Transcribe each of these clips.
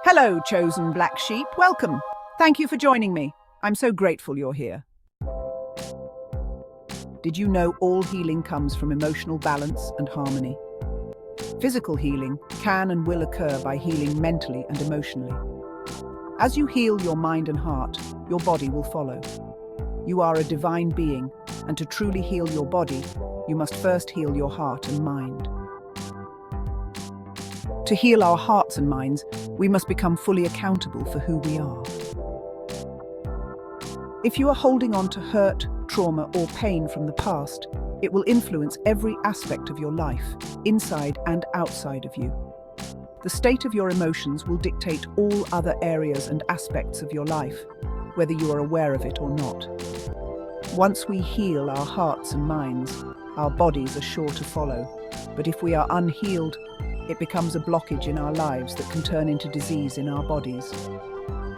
Hello, chosen black sheep. Welcome. Thank you for joining me. I'm so grateful you're here. Did you know all healing comes from emotional balance and harmony? Physical healing can and will occur by healing mentally and emotionally. As you heal your mind and heart, your body will follow. You are a divine being, and to truly heal your body, you must first heal your heart and mind. To heal our hearts and minds, we must become fully accountable for who we are. If you are holding on to hurt, trauma, or pain from the past, it will influence every aspect of your life, inside and outside of you. The state of your emotions will dictate all other areas and aspects of your life, whether you are aware of it or not. Once we heal our hearts and minds, our bodies are sure to follow. But if we are unhealed, it becomes a blockage in our lives that can turn into disease in our bodies.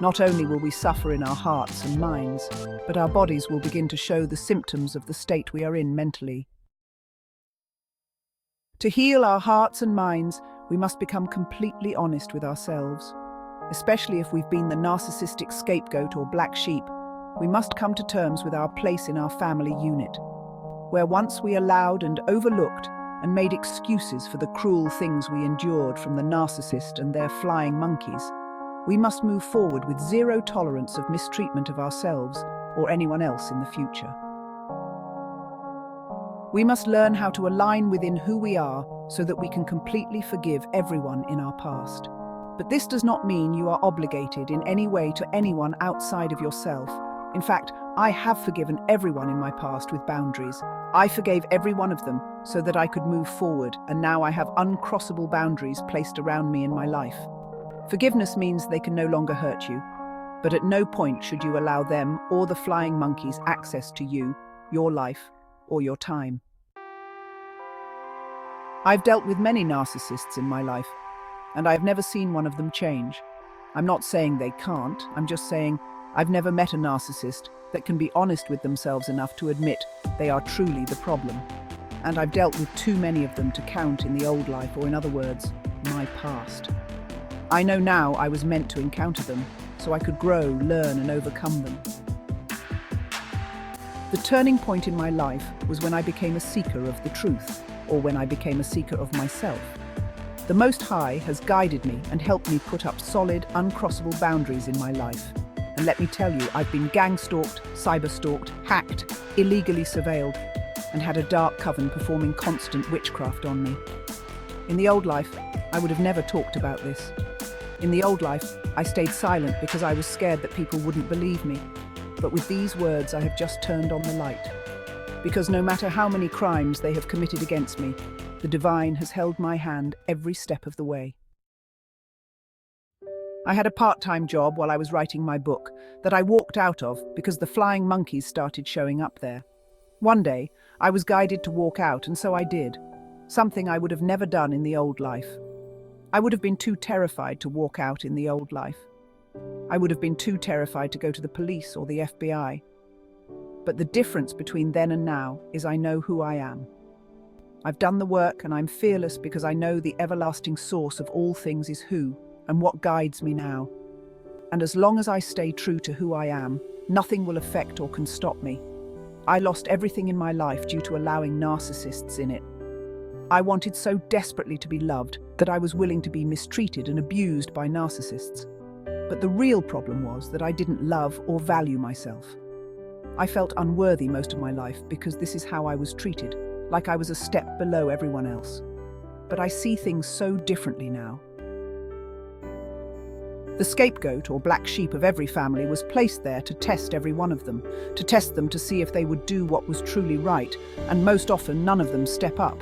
Not only will we suffer in our hearts and minds, but our bodies will begin to show the symptoms of the state we are in mentally. To heal our hearts and minds, we must become completely honest with ourselves. Especially if we've been the narcissistic scapegoat or black sheep, we must come to terms with our place in our family unit, where once we allowed and overlooked and made excuses for the cruel things we endured from the narcissist and their flying monkeys, we must move forward with zero tolerance of mistreatment of ourselves or anyone else in the future. We must learn how to align within who we are so that we can completely forgive everyone in our past. But this does not mean you are obligated in any way to anyone outside of yourself. In fact, I have forgiven everyone in my past with boundaries. I forgave every one of them so that I could move forward, and now I have uncrossable boundaries placed around me in my life. Forgiveness means they can no longer hurt you, but at no point should you allow them or the flying monkeys access to you, your life, or your time. I've dealt with many narcissists in my life, and I've never seen one of them change. I'm not saying they can't, I'm just saying I've never met a narcissist that can be honest with themselves enough to admit they are truly the problem. And I've dealt with too many of them to count in the old life, or in other words, my past. I know now I was meant to encounter them, so I could grow, learn, and overcome them. The turning point in my life was when I became a seeker of the truth, or when I became a seeker of myself. The Most High has guided me and helped me put up solid, uncrossable boundaries in my life. And let me tell you, I've been gang-stalked, cyber-stalked, hacked, illegally surveilled, and had a dark coven performing constant witchcraft on me. In the old life, I would have never talked about this. In the old life, I stayed silent because I was scared that people wouldn't believe me. But with these words, I have just turned on the light. Because no matter how many crimes they have committed against me, the divine has held my hand every step of the way. I had a part-time job while I was writing my book that I walked out of because the flying monkeys started showing up there. One day, I was guided to walk out, and so I did. Something I would have never done in the old life. I would have been too terrified to walk out in the old life. I would have been too terrified to go to the police or the FBI. But the difference between then and now is I know who I am. I've done the work, and I'm fearless because I know the everlasting source of all things is who and what guides me now. And as long as I stay true to who I am, nothing will affect or can stop me. I lost everything in my life due to allowing narcissists in it. I wanted so desperately to be loved that I was willing to be mistreated and abused by narcissists. But the real problem was that I didn't love or value myself. I felt unworthy most of my life because this is how I was treated, like I was a step below everyone else. But I see things so differently now. The scapegoat or black sheep of every family was placed there to test every one of them, to test them to see if they would do what was truly right, and most often none of them step up.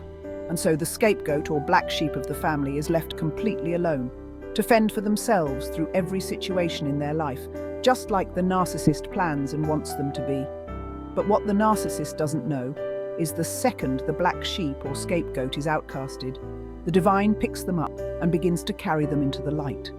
And so the scapegoat or black sheep of the family is left completely alone, to fend for themselves through every situation in their life, just like the narcissist plans and wants them to be. But what the narcissist doesn't know is the second the black sheep or scapegoat is outcasted, the divine picks them up and begins to carry them into the light.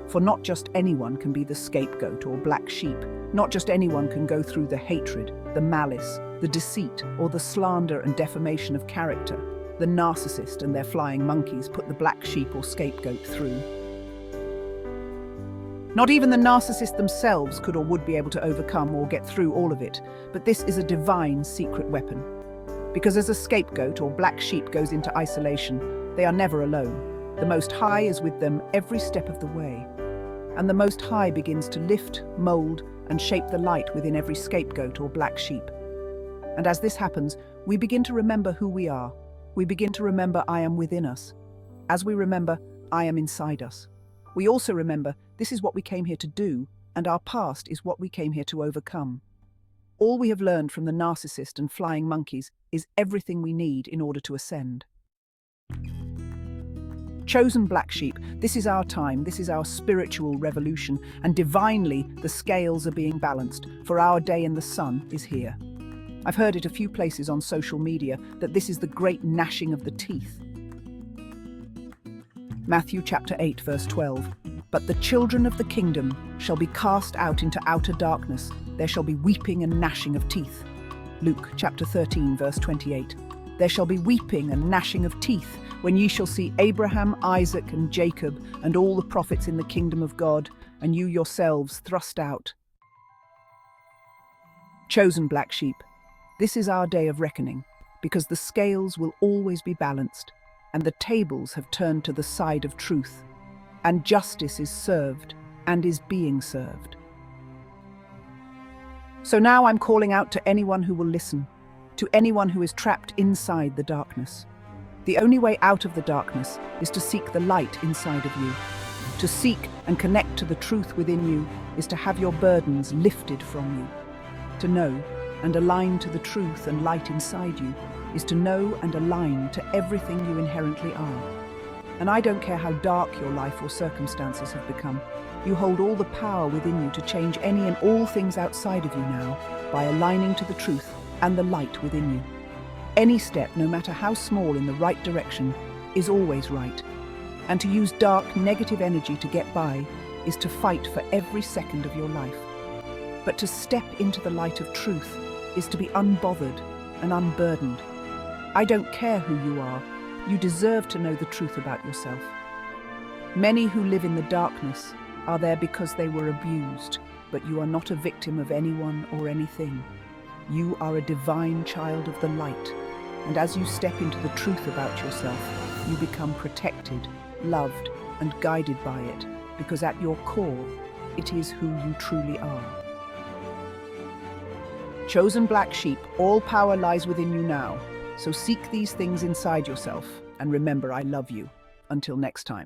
For not just anyone can be the scapegoat or black sheep. Not just anyone can go through the hatred, the malice, the deceit, or the slander and defamation of character the narcissist and their flying monkeys put the black sheep or scapegoat through. Not even the narcissists themselves could or would be able to overcome or get through all of it, but this is a divine secret weapon. Because as a scapegoat or black sheep goes into isolation, they are never alone. The Most High is with them every step of the way. And the Most High begins to lift, mold, and shape the light within every scapegoat or black sheep. And as this happens, we begin to remember who we are. We begin to remember I am within us. As we remember, I am inside us. We also remember this is what we came here to do, and our past is what we came here to overcome. All we have learned from the narcissist and flying monkeys is everything we need in order to ascend. Chosen black sheep, this is our time, this is our spiritual revolution, and divinely the scales are being balanced, for our day in the sun is here. I've heard it a few places on social media that this is the great gnashing of the teeth. Matthew chapter 8 verse 12. But the children of the kingdom shall be cast out into outer darkness, there shall be weeping and gnashing of teeth. Luke chapter 13 verse 28. There shall be weeping and gnashing of teeth when ye shall see Abraham, Isaac, and Jacob, and all the prophets in the kingdom of God, and you yourselves thrust out. Chosen black sheep, this is our day of reckoning, because the scales will always be balanced, and the tables have turned to the side of truth, and justice is served and is being served. So now I'm calling out to anyone who will listen, to anyone who is trapped inside the darkness. The only way out of the darkness is to seek the light inside of you. To seek and connect to the truth within you is to have your burdens lifted from you. To know and align to the truth and light inside you is to know and align to everything you inherently are. And I don't care how dark your life or circumstances have become, you hold all the power within you to change any and all things outside of you now by aligning to the truth and the light within you. Any step, no matter how small, in the right direction is always right. And to use dark, negative energy to get by is to fight for every second of your life. But to step into the light of truth is to be unbothered and unburdened. I don't care who you are, you deserve to know the truth about yourself. Many who live in the darkness are there because they were abused, but you are not a victim of anyone or anything. You are a divine child of the light. And as you step into the truth about yourself, you become protected, loved, and guided by it, because at your core, it is who you truly are. Chosen black sheep, all power lies within you now, so seek these things inside yourself, and remember I love you. Until next time.